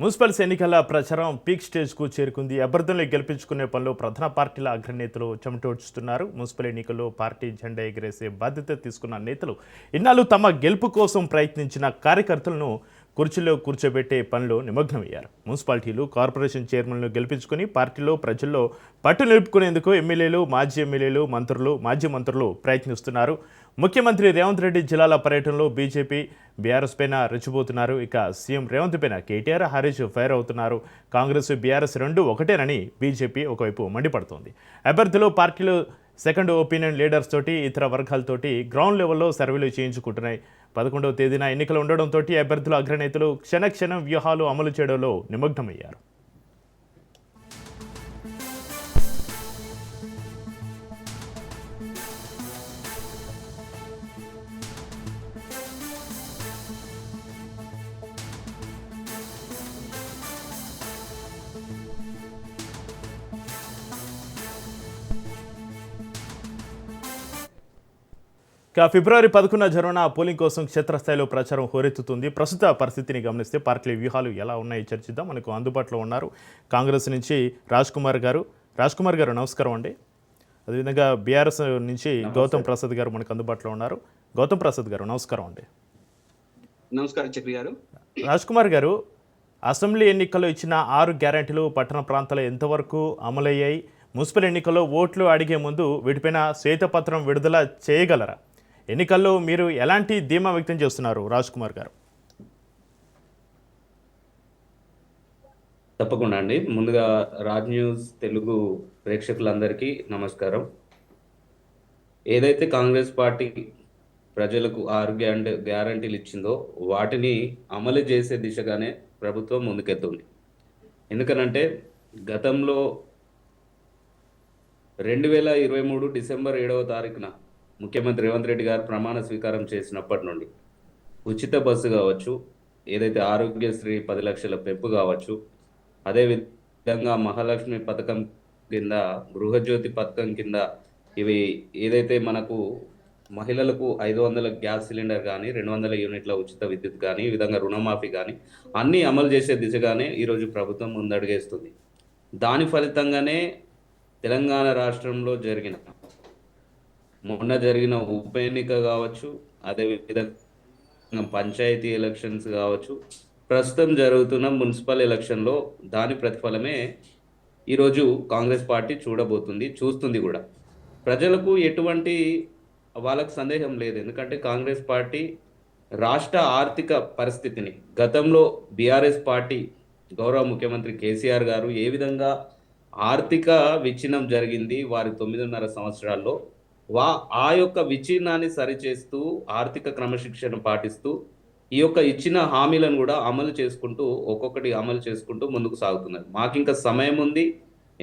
Municipals ఎన్నికల ప్రచారం peak స్టేజ్కు చేరుకుంది. అభ్యర్థుల్ని గెలిపించుకునే పనిలో ప్రధాన పార్టీల అగ్రనేతలు చెమటోడ్చుతున్నారు. మున్సిపల్ ఎన్నికల్లో పార్టీ జెండా ఎగిరేసే బాధ్యత తీసుకున్న నేతలు ఇన్నాళ్ళు తమ గెలుపు కోసం ప్రయత్నించిన కార్యకర్తలను కుర్చీలో కూర్చోబెట్టే పనిలో నిమగ్నమయ్యారు. మున్సిపాలిటీలు, కార్పొరేషన్ చైర్మన్లను గెలిపించుకుని పార్టీలో, ప్రజల్లో పట్టు నిలుపుకునేందుకు ఎమ్మెల్యేలు, మాజీ ఎమ్మెల్యేలు, మంత్రులు, మాజీ మంత్రులు ప్రయత్నిస్తున్నారు. ముఖ్యమంత్రి రేవంత్ రెడ్డి జిల్లాల పర్యటనలో బీజేపీ, బీఆర్ఎస్ పైన రెచ్చిపోతున్నారు. ఇక సీఎం రేవంత్ పైన కేటీఆర్, హరీష్ ఫైర్ అవుతున్నారు. కాంగ్రెస్, బీఆర్ఎస్ రెండు ఒకటేనని బీజేపీ ఒకవైపు మండిపడుతోంది. అభ్యర్థులు, పార్టీలు సెకండ్ ఒపీనియన్ లీడర్స్ తోటి, ఇతర వర్గాలతోటి గ్రౌండ్ లెవెల్లో సర్వేలు చేయించుకుంటున్నాయి. 11వ తేదీన ఎన్నికలు ఉండడంతో అభ్యర్థుల అగ్రనేతలు క్షణక్షణం వ్యూహాలు అమలు చేయడంలో నిమగ్నమయ్యారు. ఫిబ్రవరి 11న జరగనున్న పోలింగ్ కోసం క్షేత్రస్థాయిలో ప్రచారం హోరెత్తుతుంది. ప్రస్తుత పరిస్థితిని గమనిస్తే పార్టీల వ్యూహాలు ఎలా ఉన్నాయో చర్చిద్దాం. మనకు అందుబాటులో ఉన్నారు కాంగ్రెస్ నుంచి రాజ్ కుమార్ గారు. నమస్కారం అండి. అదేవిధంగా బీఆర్ఎస్ నుంచి గౌతమ్ ప్రసాద్ గారు మనకు అందుబాటులో ఉన్నారు. గౌతమ్ ప్రసాద్ గారు నమస్కారం అండి. నమస్కారం చక్రి గారు. రాజ్ కుమార్ గారు, అసెంబ్లీ ఎన్నికల్లో ఇచ్చిన 6 గ్యారెంటీలు పట్టణ ప్రాంతాలు ఎంతవరకు అమలయ్యాయి? మున్సిపల్ ఎన్నికల్లో ఓట్లు అడిగే ముందు వీటిపైన శ్వేతపత్రం విడుదల చేయగలరా? ఎన్నికల్లో మీరు ఎలాంటి ధీమా వ్యక్తం చేస్తున్నారు రాజ్ కుమార్ గారు? తప్పకుండా అండి. ముందుగా రాజ్ న్యూస్ తెలుగు ప్రేక్షకులందరికీ నమస్కారం. ఏదైతే కాంగ్రెస్ పార్టీ ప్రజలకు 6 గ్యారంటీలు ఇచ్చిందో వాటిని అమలు చేసే దిశగానే ప్రభుత్వం ముందుకెళ్తుంది. ఎందుకనంటే గతంలో 2023 డిసెంబర్ 7వ తారీఖున ముఖ్యమంత్రి రేవంత్ రెడ్డి గారు ప్రమాణ స్వీకారం చేసినప్పటి నుండి ఉచిత బస్సు కావచ్చు, ఏదైతే ఆరోగ్యశ్రీ 10 లక్షల పెంపు కావచ్చు, అదేవిధంగా మహాలక్ష్మి పథకం కింద, గృహజ్యోతి పథకం కింద ఇవి ఏదైతే మనకు మహిళలకు 500 గ్యాస్ సిలిండర్ కానీ, 200 యూనిట్ల ఉచిత విద్యుత్ కానీ, ఈ విధంగా రుణమాఫీ కానీ అన్నీ అమలు చేసే దిశగానే ఈరోజు ప్రభుత్వం ముందడుగేస్తుంది. దాని ఫలితంగానే తెలంగాణ రాష్ట్రంలో మొన్న జరిగిన ఉప ఎన్నిక కావచ్చు, అదేవిధంగా పంచాయతీ ఎలక్షన్స్ కావచ్చు, ప్రస్తుతం జరుగుతున్న మున్సిపల్ ఎలక్షన్లో దాని ప్రతిఫలమే ఈరోజు కాంగ్రెస్ పార్టీ చూస్తుంది కూడా. ప్రజలకు ఎటువంటి వాళ్ళకు సందేహం లేదు. ఎందుకంటే కాంగ్రెస్ పార్టీ రాష్ట్ర ఆర్థిక పరిస్థితిని గతంలో బీఆర్ఎస్ పార్టీ గౌరవ ముఖ్యమంత్రి కేసీఆర్ గారు ఏ విధంగా ఆర్థిక విచ్ఛిన్నం జరిగింది వారి 9.5 సంవత్సరాల్లో, ఆ యొక్క విచ్ఛిన్నాన్ని సరిచేస్తూ ఆర్థిక క్రమశిక్షణ పాటిస్తూ ఈ యొక్క ఇచ్చిన హామీలను కూడా ఒక్కొక్కటి అమలు చేసుకుంటూ ముందుకు సాగుతున్నారు. మాకు ఇంకా సమయం ఉంది.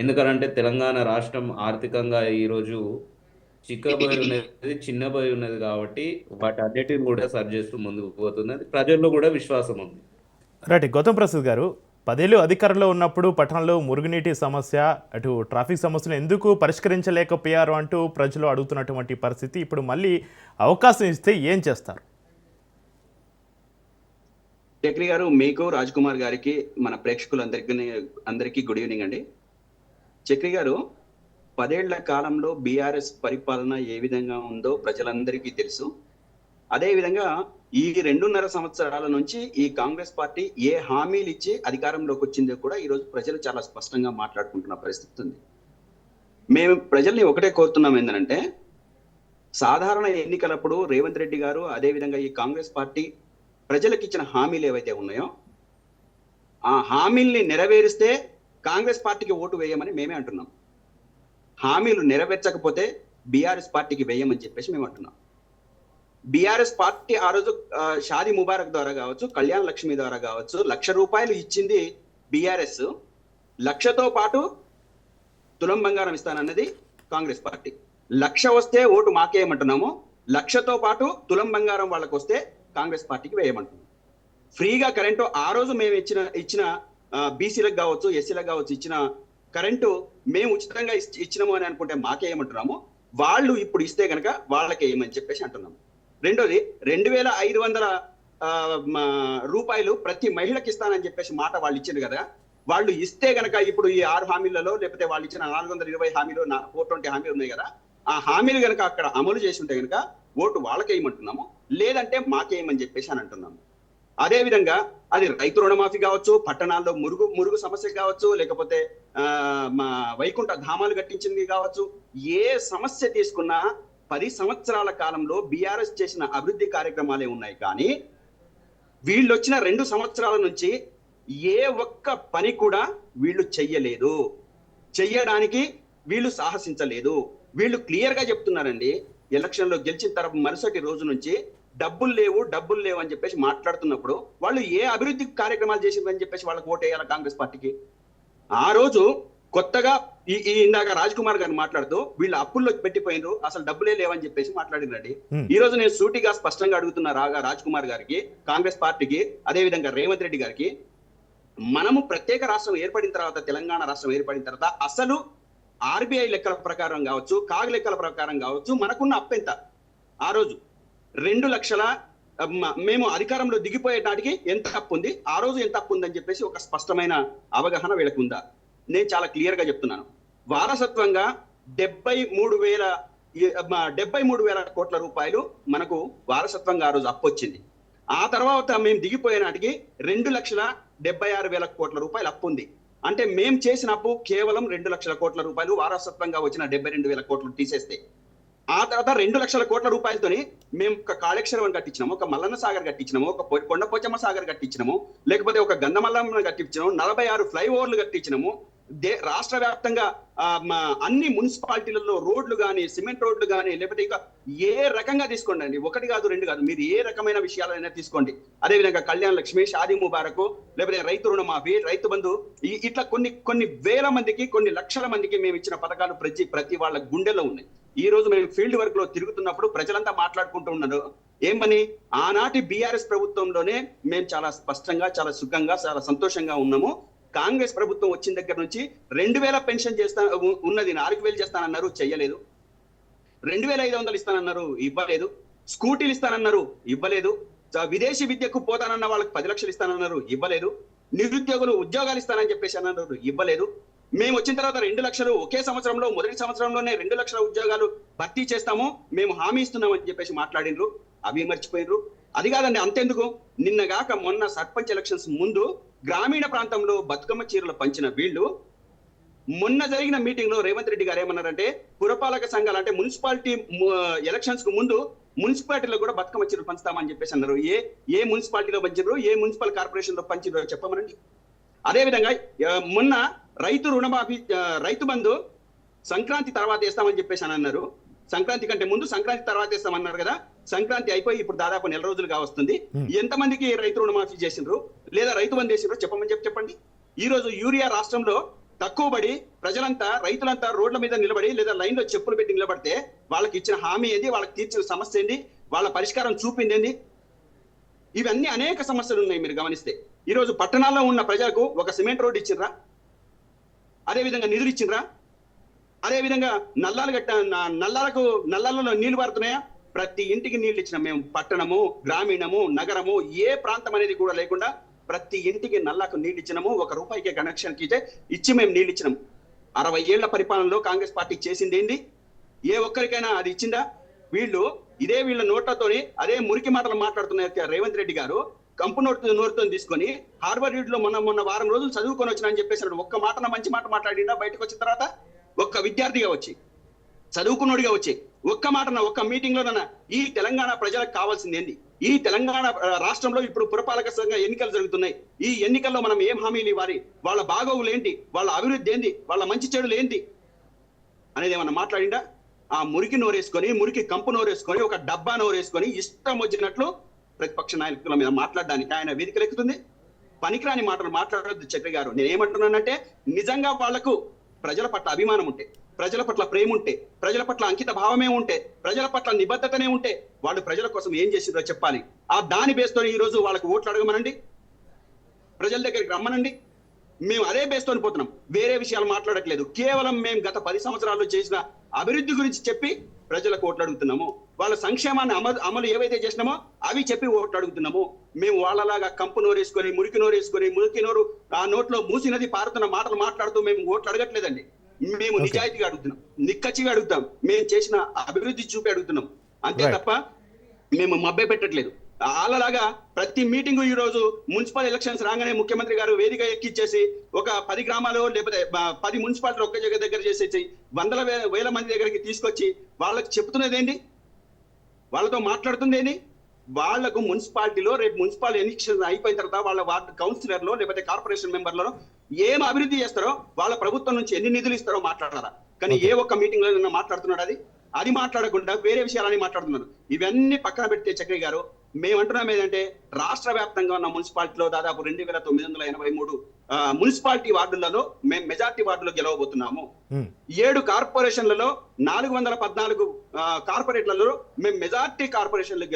ఎందుకంటే తెలంగాణ రాష్ట్రం ఆర్థికంగా ఈరోజు చిన్నబోయి ఉన్నది కాబట్టి వాటి అన్నిటిని కూడా సరి చేస్తూ ముందుకు పోతున్నది. ప్రజల్లో కూడా విశ్వాసం ఉంది. రైట్. గౌతమ్ ప్రసాద్ గారు, 10 ఏళ్ళు అధికారంలో ఉన్నప్పుడు పట్టణంలో మురుగునీటి సమస్య, అటు ట్రాఫిక్ సమస్యను ఎందుకు పరిష్కరించలేకపోయారు అంటూ ప్రజలు అడుగుతున్నటువంటి పరిస్థితి. ఇప్పుడు మళ్ళీ అవకాశం ఇస్తే ఏం చేస్తారు? చక్రి గారు, మీకు, రాజ్ కుమార్ గారికి, మన ప్రేక్షకులందరికీ గుడ్ ఈవినింగ్ అండి. చక్రి గారు, 10 ఏళ్ల కాలంలో బీఆర్ఎస్ పరిపాలన ఏ విధంగా ఉందో ప్రజలందరికీ తెలుసు. అదేవిధంగా ఈ 2.5 సంవత్సరాల నుంచి ఈ కాంగ్రెస్ పార్టీ ఏ హామీలు ఇచ్చి అధికారంలోకి వచ్చిందో కూడా ఈరోజు ప్రజలు చాలా స్పష్టంగా మాట్లాడుకుంటున్న పరిస్థితి ఉంది. మేము ప్రజల్ని ఒకటే కోరుతున్నాం, ఏంటంటే సాధారణ ఎన్నికలప్పుడు రేవంత్ రెడ్డి గారు, అదేవిధంగా ఈ కాంగ్రెస్ పార్టీ ప్రజలకు ఇచ్చిన హామీలు ఏవైతే ఉన్నాయో ఆ హామీల్ని నెరవేరిస్తే కాంగ్రెస్ పార్టీకి ఓటు వేయమని మేమే అంటున్నాం. హామీలు నెరవేర్చకపోతే బీఆర్ఎస్ పార్టీకి వేయమని చెప్పేసి మేము అంటున్నాం. బీఆర్ఎస్ పార్టీ ఆ రోజు షాదీ ముబారక్ ద్వారా కావచ్చు, కళ్యాణ లక్ష్మి ద్వారా కావచ్చు, ₹1,00,000 ఇచ్చింది బీఆర్ఎస్. 1,00,000తో పాటు తులం బంగారం ఇస్తానన్నది కాంగ్రెస్ పార్టీ. 1,00,000 వస్తే ఓటు మాకేయమంటున్నాము, 1,00,000తో పాటు తులం బంగారం వాళ్ళకు వస్తే కాంగ్రెస్ పార్టీకి వేయమంటున్నాం. ఫ్రీగా కరెంటు ఆ రోజు మేము ఇచ్చిన బీసీలకు కావచ్చు, ఎస్సీలకు కావచ్చు ఇచ్చిన కరెంటు మేము ఉచితంగా ఇచ్చినాము అని అనుకుంటే మాకేయమంటున్నాము. వాళ్ళు ఇప్పుడు ఇస్తే కనుక వాళ్ళకే ఏమని చెప్పేసి అంటున్నాము. రెండోది 2,500 రూపాయలు ప్రతి మహిళకి ఇస్తానని చెప్పేసి మాట వాళ్ళు ఇచ్చింది కదా. వాళ్ళు ఇస్తే గనక ఇప్పుడు ఈ 6 హామీలలో లేకపోతే వాళ్ళు ఇచ్చిన 420 హామీలు 420 హామీలు ఉన్నాయి కదా, ఆ హామీలు గనక అక్కడ అమలు చేసి ఉంటే గనక ఓటు వాళ్ళకేయమంటున్నాము, లేదంటే మాకేయమని చెప్పేసి అని అంటున్నాము. అదే విధంగా అది రైతు రుణమాఫీ కావచ్చు, పట్టణాల్లో మురుగు సమస్య కావచ్చు, లేకపోతే మా వైకుంఠ ధామాలు కట్టించింది కావచ్చు, ఏ సమస్య తీసుకున్నా 10 సంవత్సరాల కాలంలో బీఆర్ఎస్ చేసిన అభివృద్ధి కార్యక్రమాలే ఉన్నాయి. కానీ వీళ్ళు వచ్చిన 2 సంవత్సరాల నుంచి ఏ ఒక్క పని కూడా వీళ్ళు చెయ్యలేదు, చెయ్యడానికి వీళ్ళు సాహసించలేదు. వీళ్ళు క్లియర్ గా చెప్తున్నారండి, ఎలక్షన్ లో గెలిచిన తర్వాత మరుసటి రోజు నుంచి డబ్బులు లేవు అని చెప్పేసి మాట్లాడుతున్నప్పుడు వాళ్ళు ఏ అభివృద్ధి కార్యక్రమాలు చేసిందని చెప్పేసి వాళ్ళకి ఓటేయాలి కాంగ్రెస్ పార్టీకి. ఆ రోజు కొత్తగా ఇందాక రాజ్ కుమార్ గారు మాట్లాడుతూ వీళ్ళు అప్పుల్లో పెట్టిపోయినారు, అసలు డబ్బులే లేవని చెప్పేసి మాట్లాడినండి. ఈ రోజు నేను సూటిగా స్పష్టంగా అడుగుతున్నా రాజ్ కుమార్ గారికి, కాంగ్రెస్ పార్టీకి, అదే విధంగా రేవంత్ రెడ్డి గారికి, మనము ప్రత్యేక రాష్ట్రం ఏర్పడిన తర్వాత, తెలంగాణ రాష్ట్రం ఏర్పడిన తర్వాత అసలు ఆర్బీఐ లెక్కల ప్రకారం కావచ్చు, కాగ్ లెక్కల ప్రకారం కావచ్చు, మనకున్న అప్పు ఎంత? ఆ రోజు 2 లక్షల, మేము అధికారంలో దిగిపోయే నాటికి ఎంత అప్పు ఉంది, ఆ రోజు ఎంత అప్పు ఉందని చెప్పేసి ఒక స్పష్టమైన అవగాహన వీళ్ళకు ఉందా? నేను చాలా క్లియర్ గా చెప్తున్నాను. వారసత్వంగా 73,000 కోట్ల రూపాయలు మనకు వారసత్వంగా ఆ రోజు అప్పు వచ్చింది. ఆ తర్వాత మేము దిగిపోయే నాటికి 2,76,000 కోట్ల రూపాయలు అప్పు ఉంది. అంటే మేము చేసిన అప్పు కేవలం 2 లక్షల కోట్ల రూపాయలు, వారసత్వంగా వచ్చిన 72,000 కోట్లు తీసేస్తే. ఆ తర్వాత 2 లక్షల కోట్ల రూపాయలతోని మేము ఒక కాళేశ్వరం కట్టించినాము, ఒక మల్లన్న సాగర్ కట్టించినాము, ఒక కొండపోచమ్మ సాగర్ కట్టించినాము, లేకపోతే ఒక గంధమల్లమ్మ కట్టించినాము, 46 ఫ్లైఓవర్లు కట్టించినాము. రాష్ట్ర వ్యాప్తంగా అన్ని మున్సిపాలిటీలలో రోడ్లు కానీ, సిమెంట్ రోడ్లు కానీ, లేకపోతే ఇంకా ఏ రకంగా తీసుకోండి అండి, 1 కాదు 2 కాదు, మీరు ఏ రకమైన విషయాలైనా తీసుకోండి. అదేవిధంగా కళ్యాణ్ లక్ష్మి, షాదీ ముబారక్, లేకపోతే రైతు రుణమాఫీ, రైతు బంధు, ఇట్లా కొన్ని వేల మందికి, కొన్ని లక్షల మందికి మేము ఇచ్చిన పథకాలు ప్రతి వాళ్ళ గుండెల్లో ఉన్నాయి. ఈ రోజు మేము ఫీల్డ్ వర్క్ లో తిరుగుతున్నప్పుడు ప్రజలంతా మాట్లాడుకుంటూ ఉన్నారు ఏమని, ఆనాటి బీఆర్ఎస్ ప్రభుత్వంలోనే మేము చాలా స్పష్టంగా, చాలా సుఖంగా, చాలా సంతోషంగా ఉన్నాము. కాంగ్రెస్ ప్రభుత్వం వచ్చిన దగ్గర నుంచి 2,000 పెన్షన్ ఉన్నది 4,000 చేస్తానన్నారు, చెయ్యలేదు. 2,500 ఇస్తానన్నారు, ఇవ్వలేదు. స్కూటీలు ఇస్తానన్నారు, ఇవ్వలేదు. విదేశీ విద్యకు పోతానన్న వాళ్ళకి 10 లక్షలు ఇస్తానన్నారు, ఇవ్వలేదు. నిరుద్యోగులు ఉద్యోగాలు ఇస్తానని చెప్పేసి అన్నారు, ఇవ్వలేదు. మేము వచ్చిన తర్వాత 2 లక్షలు ఒకే సంవత్సరంలో, మొదటి సంవత్సరంలోనే 2 లక్షల ఉద్యోగాలు భర్తీ చేస్తాము, మేము హామీ ఇస్తున్నామని చెప్పేసి మాట్లాడినరు, అవి మర్చిపోయినరు. అది కాదండి, అంతెందుకు, నిన్నగాక మొన్న సర్పంచ్ ఎలక్షన్స్ ముందు గ్రామీణ ప్రాంతంలో బతుకమ్మ చీరలు పంచిన వీళ్ళు మొన్న జరిగిన మీటింగ్ లో రేవంత్ రెడ్డి గారు ఏమన్నారంటే, పురపాలక సంఘాలు అంటే మున్సిపాలిటీ ఎలక్షన్స్ కు ముందు మున్సిపాలిటీలో కూడా బతుకమ్మ చీరలు పంచుతామని చెప్పేసి అన్నారు. ఏ మున్సిపాలిటీలో పంచారు, ఏ మున్సిపల్ కార్పొరేషన్ లో పంచారో చెప్పమనండి. అదే విధంగా మొన్న రైతు రుణమాఫీ, రైతు బంధు సంక్రాంతి తర్వాత వేస్తామని చెప్పేసి అని అన్నారు. సంక్రాంతి కంటే ముందు, సంక్రాంతి తర్వాత వేస్తామన్నారు కదా. సంక్రాంతి అయిపోయి ఇప్పుడు దాదాపు 4 రోజులుగా వస్తుంది. ఎంతమందికి రైతు రుణమాఫీ చేసిండ్రు, లేదా రైతు బంధు చేసిండ్రు చెప్పండి. ఈ రోజు యూరియా రాష్ట్రంలో తక్కువ పడి రైతులంతా రోడ్ల మీద నిలబడి, లేదా లైన్ లో చెప్పులు పెట్టి నిలబడితే వాళ్ళకి ఇచ్చిన హామీ ఏంది, వాళ్ళకి తీర్చిన సమస్య ఏంది, వాళ్ళ పరిష్కారం చూపింది ఏంది? ఇవన్నీ అనేక సమస్యలు ఉన్నాయి మీరు గమనిస్తే. ఈ రోజు పట్టణాల్లో ఉన్న ప్రజలకు ఒక సిమెంట్ రోడ్డు ఇచ్చిండ్రా, అదేవిధంగా నిధులు ఇచ్చిండ్రా, అదేవిధంగా నల్లాలలో నీళ్లు పారుతున్నాయా? ప్రతి ఇంటికి నీళ్లు ఇచ్చినాం మేము. పట్టణము, గ్రామీణము, నగరము, ఏ ప్రాంతం అనేది కూడా లేకుండా ప్రతి ఇంటికి నల్లాకు నీళ్లు ఇచ్చినాము. 1 రూపాయికి కనెక్షన్ ఇచ్చి మేము నీళ్లు ఇచ్చినాము. 60 ఏళ్ల పరిపాలనలో కాంగ్రెస్ పార్టీ చేసింది ఏంది? ఏ ఒక్కరికైనా అది ఇచ్చిందా? వీళ్ళ నోట్లతోని అదే మురికి మాటలు మాట్లాడుతున్న రేవంత్ రెడ్డి గారు కంపు నోరుతో తీసుకొని హార్వర్డ్ లో మొన్న వారం రోజులు చదువుకొని వచ్చినా చెప్పేసి ఒక్క మాట మంచి మాట మాట్లాడినా, బయటకు వచ్చిన తర్వాత ఒక్క విద్యార్థిగా వచ్చి, చదువుకున్నోడిగా వచ్చి, ఒక్క మీటింగ్ లోనన్నా ఈ తెలంగాణ ప్రజలకు కావాల్సింది ఏంది, ఈ తెలంగాణ రాష్ట్రంలో ఇప్పుడు పురపాలక సంఘ ఎన్నికలు జరుగుతున్నాయి, ఈ ఎన్నికల్లో మనం ఏం హామీలు ఇవ్వాలి, వాళ్ళ బాగోగులు ఏంటి, వాళ్ళ అభివృద్ధి ఏంది, వాళ్ళ మంచి చెడులు ఏంటి అనేది ఏమన్నా మాట్లాడిందా? ఆ మురికి నోరేసుకొని, మురికి కంపు నోరేసుకొని, ఒక డబ్బా నోరేసుకొని ఇష్టం వచ్చినట్లు ప్రతిపక్ష నాయకుల మీద మాట్లాడడానికి ఆయన వేదికలు ఎక్కుతుంది. పనికిరాని మాటలు మాట్లాడొద్దు చక్రి గారు. నేనేమంటున్నానంటే, నిజంగా వాళ్లకు ప్రజల పట్ల అభిమానం ఉంటే, ప్రజల పట్ల ప్రేమ ఉంటే, ప్రజల పట్ల అంకిత భావమే ఉంటే, ప్రజల పట్ల నిబద్ధతనే ఉంటే, వాళ్ళు ప్రజల కోసం ఏం చేసిందో చెప్పాలి. ఆ దాని బేస్తో ఈ రోజు వాళ్ళకు ఓట్లు అడగమనండి, ప్రజల దగ్గరికి రమ్మనండి. మేము అదే బేస్తో పోతున్నాం, వేరే విషయాలు మాట్లాడట్లేదు. కేవలం మేము గత 10 సంవత్సరాల్లో చేసిన అభివృద్ధి గురించి చెప్పి ప్రజలకు ఓట్లు అడుగుతున్నాము. వాళ్ళ సంక్షేమాన్ని అమలు ఏవైతే చేసినామో అవి చెప్పి ఓట్లు అడుగుతున్నాము. మేము వాళ్ళలాగా కంపు నోరేసుకొని మురికి నోరు ఆ నోట్లో మూసినది పారుతున్న మాటలు మాట్లాడుతూ మేము ఓట్లు అడగట్లేదండి. మేము నిజాయితీగా అడుగుతున్నాం, నిక్కచ్చిగా అడుగుతాం, మేము చేసిన అభివృద్ధి చూపి అడుగుతున్నాం, అంతే తప్ప మేము మభ్య పెట్టట్లేదు. వాళ్ళలాగా ప్రతి మీటింగ్ ఈ రోజు మున్సిపల్ ఎలక్షన్స్ రాగానే ముఖ్యమంత్రి గారు వేదిక ఎక్కిచ్చేసి ఒక 10 గ్రామాలు లేకపోతే 10 మున్సిపాలిటీలు ఒక్క దగ్గర చేసేసి వేల మంది దగ్గరికి తీసుకొచ్చి వాళ్ళకి చెప్తున్నది ఏంటి, వాళ్ళతో మాట్లాడుతుంది ఏంటి? వాళ్లకు మున్సిపాలిటీలో రేపు మున్సిపల్ ఎలక్షన్ అయిపోయిన తర్వాత వాళ్ళ వార్డు కౌన్సిలర్లో లేకపోతే కార్పొరేషన్ మెంబర్లలో ఏం అభివృద్ధి చేస్తారో, వాళ్ళ ప్రభుత్వం నుంచి ఎన్ని నిధులు ఇస్తారో మాట్లాడారా? కానీ ఏ ఒక్క మీటింగ్ లో మాట్లాడుతున్నాడు? అది మాట్లాడకుండా వేరే విషయాలని మాట్లాడుతున్నారు. ఇవన్నీ పక్కన పెడితే చక్రి గారు, మేమంటున్నాం ఏంటంటే రాష్ట్ర వ్యాప్తంగా ఉన్న మున్సిపాలిటీలో దాదాపు 2983 మున్సిపాలిటీ వార్డులలో మేము మెజార్టీ వార్డులో గెలవబోతున్నాము. 7 కార్పొరేషన్లలో 414 కార్పొరేట్లలో మేము మెజార్టీ కార్పొరేషన్లు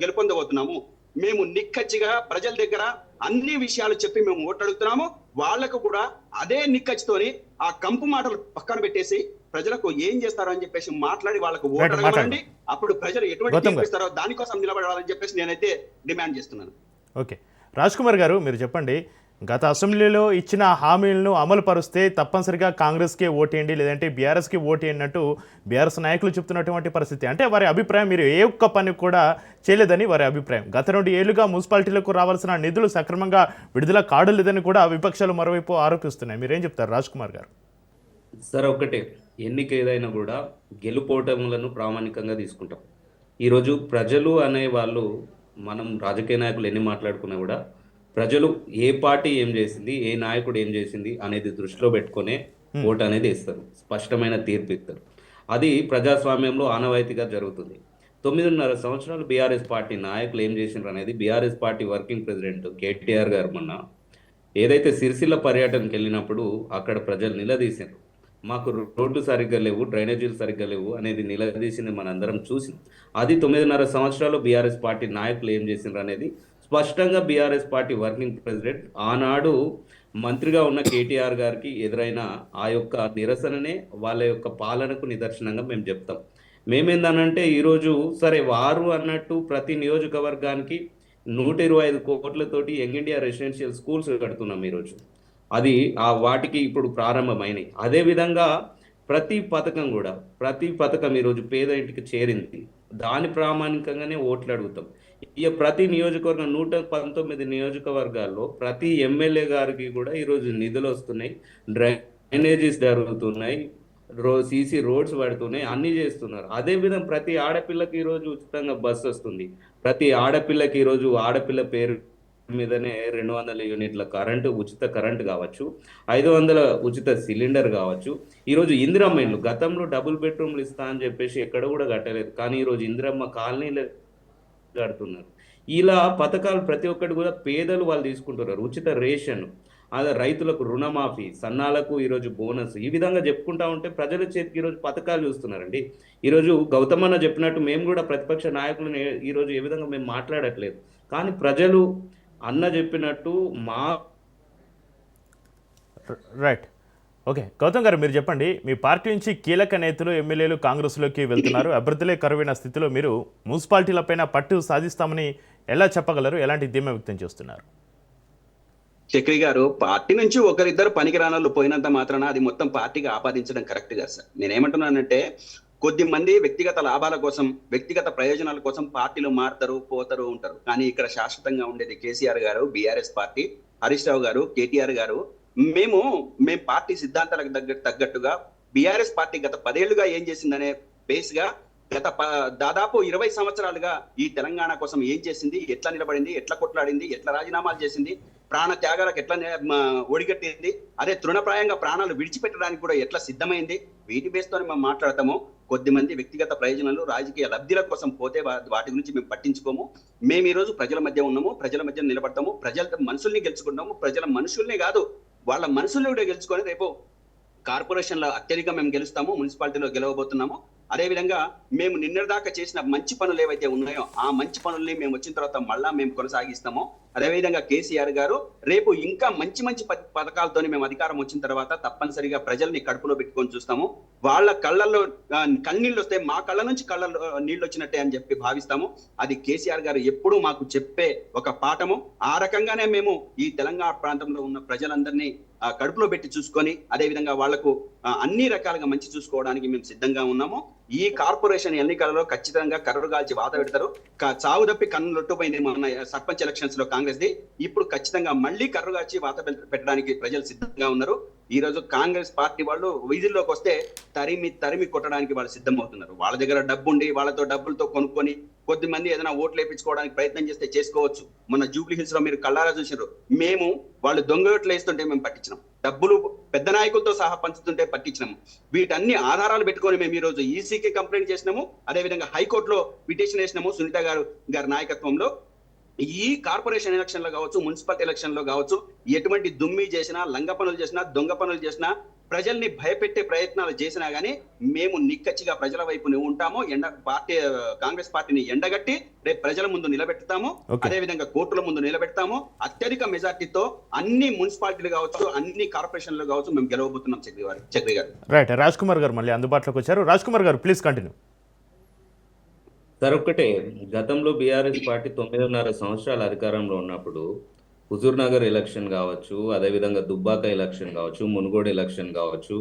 గెలుపొందబోతున్నాము. మేము నిక్కచ్చిగా ప్రజల దగ్గర అన్ని విషయాలు చెప్పి మేము ఓట్లు అడుగుతున్నాము. వాళ్లకు కూడా అదే నిక్కచ్చితోని ఆ కంపు మాటలు పక్కన పెట్టేసి ప్రజలకు ఏం చేస్తారో అని చెప్పేసి మాట్లాడి వాళ్ళకు ఓటు అడగాలండి. అప్పుడు ప్రజలు ఎటువంటి తీర్పు ఇస్తారో దానికోసం నిలబడాలని చెప్పేసి నేనైతే డిమాండ్ చేస్తున్నాను. ఓకే, రాజ్ కుమార్ గారు మీరు చెప్పండి, గత అసెంబ్లీలో ఇచ్చిన హామీలను అమలు పరుస్తే తప్పనిసరిగా కాంగ్రెస్కే ఓటేయండి లేదంటే బీఆర్ఎస్కి ఓటేయండి అంటూ బీఆర్ఎస్ నాయకులు చెప్తున్నటువంటి పరిస్థితి. అంటే వారి అభిప్రాయం మీరు ఏ ఒక్క పని కూడా చేయలేదని వారి అభిప్రాయం. గత 2 ఏళ్లుగా మున్సిపాలిటీలకు రావాల్సిన నిధులు సక్రమంగా విడుదల కాడలేదని కూడా విపక్షాలు మరోవైపు ఆరోపిస్తున్నాయి. మీరేం చెప్తారు రాజ్ కుమార్ గారు? సార్, ఒకటే, ఎన్నిక ఏదైనా కూడా గెలుపోటములను ప్రామాణికంగా తీసుకుంటాం. ఈరోజు ప్రజలు అనే వాళ్ళు, మనం రాజకీయ నాయకులు ఎన్ని మాట్లాడుకున్నా కూడా ప్రజలు ఏ పార్టీ ఏం చేసింది, ఏ నాయకుడు ఏం చేసింది అనేది దృష్టిలో పెట్టుకునే ఓటు అనేది ఇస్తారు, స్పష్టమైన తీర్పు ఇస్తారు. అది ప్రజాస్వామ్యంలో ఆనవాయితీగా జరుగుతుంది. 9.5 సంవత్సరాలు బీఆర్ఎస్ పార్టీ నాయకులు ఏం చేసినారు అనేది BRS party working president KTR గారు మొన్న ఏదైతే సిరిసిల్ల పర్యటనకి వెళ్ళినప్పుడు అక్కడ ప్రజలు నిలదీశారు, మాకు రోడ్లు సరిగ్గా లేవు, డ్రైనేజీలు సరిగ్గా లేవు అనేది నిలదీసింది మనందరం చూసింది. అది 9.5 సంవత్సరాలు బీఆర్ఎస్ పార్టీ నాయకులు ఏం చేసినారు అనేది స్పష్టంగా బీఆర్ఎస్ పార్టీ వర్కింగ్ ప్రెసిడెంట్ ఆనాడు మంత్రిగా ఉన్న కేటీఆర్ గారికి ఎదురైన ఆ యొక్క నిరసననే వాళ్ళ యొక్క పాలనకు నిదర్శనంగా మేము చెప్తాం. మేమేందనంటే ఈరోజు సరే వారు అన్నట్టు ప్రతి నియోజకవర్గానికి 125 కోట్లతోటి యంగ్ ఇండియా రెసిడెన్షియల్ స్కూల్స్ కడుతున్నాం ఈరోజు. అది వాటికి ఇప్పుడు ప్రారంభమైనాయి. అదేవిధంగా ప్రతి పథకం ఈరోజు పేద ఇంటికి చేరింది. దాని ప్రామాణికంగానే ఓట్లు అడుగుతాం. ఇక ప్రతి నియోజకవర్గం 119 నియోజకవర్గాల్లో ప్రతి ఎమ్మెల్యే గారికి కూడా ఈరోజు నిధులు వస్తున్నాయి, డ్రైనేజీస్ జరుగుతున్నాయి, సీసీ రోడ్స్ పడుతున్నాయి, అన్ని చేస్తున్నారు. అదేవిధంగా ప్రతి ఆడపిల్లకి ఈరోజు ఉచితంగా బస్సు వస్తుంది. ప్రతి ఆడపిల్లకి ఈరోజు ఆడపిల్ల పేరు మీదనే 200 యూనిట్ల కరెంటు, ఉచిత కరెంటు కావచ్చు, 500 ఉచిత సిలిండర్ కావచ్చు. ఈరోజు ఇందిరమ్మ ఇల్లు, గతంలో డబుల్ బెడ్రూమ్లు ఇస్తా అని చెప్పేసి ఎక్కడ కూడా కట్టలేదు, కానీ ఈరోజు ఇందిరమ్మ కాలనీలు కడుతున్నారు. ఇలా పథకాలు ప్రతి ఒక్కటి కూడా పేదలు వాళ్ళు తీసుకుంటున్నారు. ఉచిత రేషన్, అదే రైతులకు రుణమాఫీ, సన్నాలకు ఈరోజు బోనస్, ఈ విధంగా చెప్పుకుంటా ఉంటే ప్రజల చేతికి ఈరోజు పథకాలు చూస్తున్నారండి. ఈరోజు గౌతమన్న చెప్పినట్టు మేము కూడా ప్రతిపక్ష నాయకులను ఈరోజు ఏ విధంగా మేము మాట్లాడట్లేదు, కానీ ప్రజలు అన్న చెప్పినట్టు మా రైట్. ఓకే, గౌతమ్ గారు మీరు చెప్పండి, మీ పార్టీ నుంచి కీలక నేతలు ఎమ్మెల్యేలు కాంగ్రెస్లోకి వెళ్తున్నారు, అభ్యర్థులే కరువైన స్థితిలో మీరు మున్సిపాలిటీలపైన పట్టు సాధిస్తామని ఎలా చెప్పగలరు? ఎలాంటి ధీమా వ్యక్తం చేస్తున్నారు? చక్రి గారు, పార్టీ నుంచి ఒకరిద్దరు పనికిరానోళ్ళు పోయినంత మాత్రాన అది మొత్తం పార్టీకి ఆపాదించడం కరెక్ట్ కాదు సార్. నేనేమంటున్నానంటే కొద్ది మంది వ్యక్తిగత లాభాల కోసం, వ్యక్తిగత ప్రయోజనాల కోసం పార్టీలు మారుతారు, పోతారు, ఉంటారు. కానీ ఇక్కడ శాశ్వతంగా ఉండేది కేసీఆర్ గారు, బీఆర్ఎస్ పార్టీ, హరీష్ రావు గారు, కేటీఆర్ గారు. మేము పార్టీ సిద్ధాంతాలకు తగ్గట్టుగా బీఆర్ఎస్ పార్టీ గత 10 ఏళ్లుగా ఏం చేసిందనే బేస్ గా గత దాదాపు 20 సంవత్సరాలుగా ఈ తెలంగాణ కోసం ఏం చేసింది, ఎట్లా నిలబడింది, ఎట్లా కొట్లాడింది, ఎట్లా రాజీనామాలు చేసింది, ప్రాణ త్యాగాలకు ఎట్లా ఒడిగట్టింది, అదే తృణప్రాయంగా ప్రాణాలు విడిచిపెట్టడానికి కూడా ఎట్లా సిద్ధమైంది, వీటి బేస్తోనే మేము మాట్లాడతాము. కొద్దిమంది వ్యక్తిగత ప్రయోజనాలు, రాజకీయ లబ్ధిల కోసం పోతే వాటి గురించి మేము పట్టించుకోము. మేము ఈ రోజు ప్రజల మధ్య ఉన్నాము, ప్రజల మధ్య నిలబడతాము, ప్రజల మనుషుల్ని గెలుచుకుంటాము. ప్రజల మనుషుల్నే కాదు, వాళ్ళ మనుషుల్ని కూడా గెలుచుకొని రేపు కార్పొరేషన్లో అత్యధిక మేము గెలుస్తాము, మున్సిపాలిటీలో గెలవబోతున్నాము. అదేవిధంగా మేము నిన్నటిదాకా చేసిన మంచి పనులు ఏవైతే ఉన్నాయో ఆ మంచి పనుల్ని మేము వచ్చిన తర్వాత మళ్ళా మేము కొనసాగిస్తాము. అదేవిధంగా కేసీఆర్ గారు రేపు ఇంకా మంచి మంచి పథకాలతోని మేము అధికారం వచ్చిన తర్వాత తప్పనిసరిగా ప్రజల్ని కడుపులో పెట్టుకొని చూస్తాము. వాళ్ళ కళ్ళల్లో కన్నీళ్ళు వస్తే మా కళ్ళ నుంచి కళ్ళల్లో నీళ్ళు వచ్చినట్టే అని చెప్పి భావిస్తాము. అది కేసీఆర్ గారు ఎప్పుడూ మాకు చెప్పే ఒక పాఠము. ఆ రకంగానే మేము ఈ తెలంగాణ ప్రాంతంలో ఉన్న ప్రజలందరినీ కడుపులో పెట్టి చూసుకొని అదే విధంగా వాళ్లకు అన్ని రకాలుగా మంచి చూసుకోవడానికి మేము సిద్ధంగా ఉన్నాము. ఈ కార్పొరేషన్ ఎన్నికలలో ఖచ్చితంగా కర్రుగాల్చి వాత పెడతారు. చావు తప్పి కన్ను లొట్టుపోయింది మొన్న సర్పంచ్ ఎలక్షన్స్ లో కాంగ్రెస్ ది. ఇప్పుడు ఖచ్చితంగా మళ్ళీ కర్రుగాల్చి వాత పెట్టడానికి ప్రజలు సిద్ధంగా ఉన్నారు. ఈ రోజు కాంగ్రెస్ పార్టీ వాళ్ళు వీధుల్లోకి వస్తే తరిమి కొట్టడానికి వాళ్ళు సిద్ధమవుతున్నారు. వాళ్ళ దగ్గర డబ్బు ఉండి వాళ్ళతో డబ్బులతో కొనుక్కొని కొద్దిమంది ఏదైనా ఓట్లు వేయించుకోవడానికి ప్రయత్నం చేస్తే చేసుకోవచ్చు. మొన్న జూబ్లీ హిల్స్ లో మీరు కళ్ళారా చూసారు. మేము వాళ్ళు దొంగ ఓట్లు వేస్తుంటే మేము పట్టించినాం, డబ్బులు పెద్ద నాయకులతో సహా పంచుతుంటే పట్టించినాము. వీటన్ని ఆధారాలు పెట్టుకొని మేము ఈ రోజు ఈసీకి కంప్లైంట్ చేసినాము. అదేవిధంగా హైకోర్టులో పిటిషన్ వేసినాము సునీత గారి నాయకత్వంలో. ఈ కార్పొరేషన్ ఎలక్షన్ లో కావచ్చు, మున్సిపల్ ఎలక్షన్ లో కావచ్చు, ఎటువంటి దుమ్మి చేసినా, లంగ పనులు చేసినా, దొంగ పనులు చేసినా, ప్రజల్ని భయపెట్టే ప్రయత్నాలు చేసినా గానీ మేము నిక్కచ్చిగా ప్రజల వైపునే ఉంటాము. కాంగ్రెస్ పార్టీని ఎండగట్టి రేపు ప్రజల ముందు నిలబెడతాము. అదేవిధంగా కోర్టుల ముందు నిలబెడతాము. అత్యధిక మెజార్టీతో అన్ని మున్సిపాలిటీలు కావచ్చు, అన్ని కార్పొరేషన్లు కావచ్చు మేము గెలవబోతున్నాం. చక్రి గారు రైట్. రాజ్ కుమార్ గారు మళ్ళీ అందుబాటులోకి వచ్చారు. రాజ్ కుమార్ గారు ప్లీజ్ కంటిన్యూ. సార్, ఒక్కటే, గతంలో బీఆర్ఎస్ పార్టీ 9.5 సంవత్సరాల అధికారంలో ఉన్నప్పుడు హుజూర్ నగర్ ఎలక్షన్ కావచ్చు, అదేవిధంగా దుబ్బాక ఎలక్షన్ కావచ్చు, మునుగోడు ఎలక్షన్ కావచ్చు,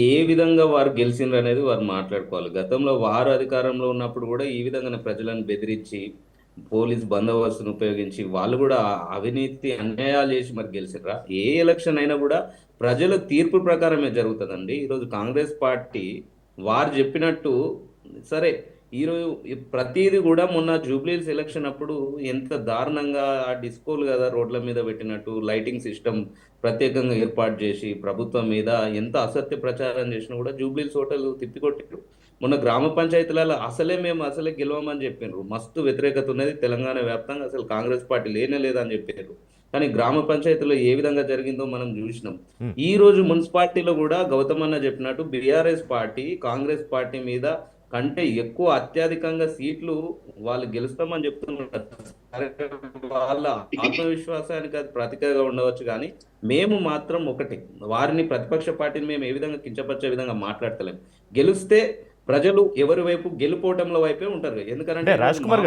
ఏ విధంగా వారు గెలిచిండ్రు అనేది వారు మాట్లాడుకోవాలి. గతంలో వారు అధికారంలో ఉన్నప్పుడు కూడా ఈ విధంగా ప్రజలను బెదిరించి పోలీస్ బందోబస్తును ఉపయోగించి వాళ్ళు కూడా అవినీతి అన్యాయాలు చేసి మరి గెలిచిర్రా? ఏ ఎలక్షన్ అయినా కూడా ప్రజల తీర్పు ప్రకారమే జరుగుతుందండి. ఈరోజు కాంగ్రెస్ పార్టీ వారు చెప్పినట్టు సరే, ఈరోజు ప్రతిదీ కూడా మొన్న జూబ్లీహిల్స్ ఎలక్షన్ అప్పుడు ఎంత దారుణంగా ఆ డిస్కోలు కదా రోడ్ల మీద పెట్టినట్టు లైటింగ్ సిస్టమ్ ప్రత్యేకంగా ఏర్పాటు చేసి ప్రభుత్వం మీద ఎంత అసత్య ప్రచారం చేసినా కూడా జూబ్లీహిల్స్ హోటల్ తిప్పికొట్టారు. మొన్న గ్రామ పంచాయతీలలో మేము అసలే గెలవమని చెప్పినారు. మస్తు వ్యతిరేకత ఉన్నది తెలంగాణ వ్యాప్తంగా, అసలు కాంగ్రెస్ పార్టీ లేనే లేదని చెప్పారు. కానీ గ్రామ పంచాయతీలో ఏ విధంగా జరిగిందో మనం చూసినాం. ఈ రోజు మున్సిపాలిటీలో కూడా గౌతమ్ అన్న చెప్పినట్టు బీఆర్ఎస్ పార్టీ కాంగ్రెస్ పార్టీ మీద కంటే ఎక్కువ అత్యధికంగా సీట్లు వాళ్ళు గెలుస్తామని చెప్తున్నారు. వాళ్ళ ఆత్మవిశ్వాసానికి అది ప్రతీకగా ఉండవచ్చు. కానీ మేము మాత్రం ఒకటి, వారిని ప్రతిపక్ష పార్టీని మేము ఏ విధంగా కించపరిచే విధంగా మాట్లాడతలేము. గెలిస్తే ప్రజలు ఎవరి వైపు, గెలుపోవటంలో వైపే ఉంటారు. ఎందుకంటే రాజ్ కుమార్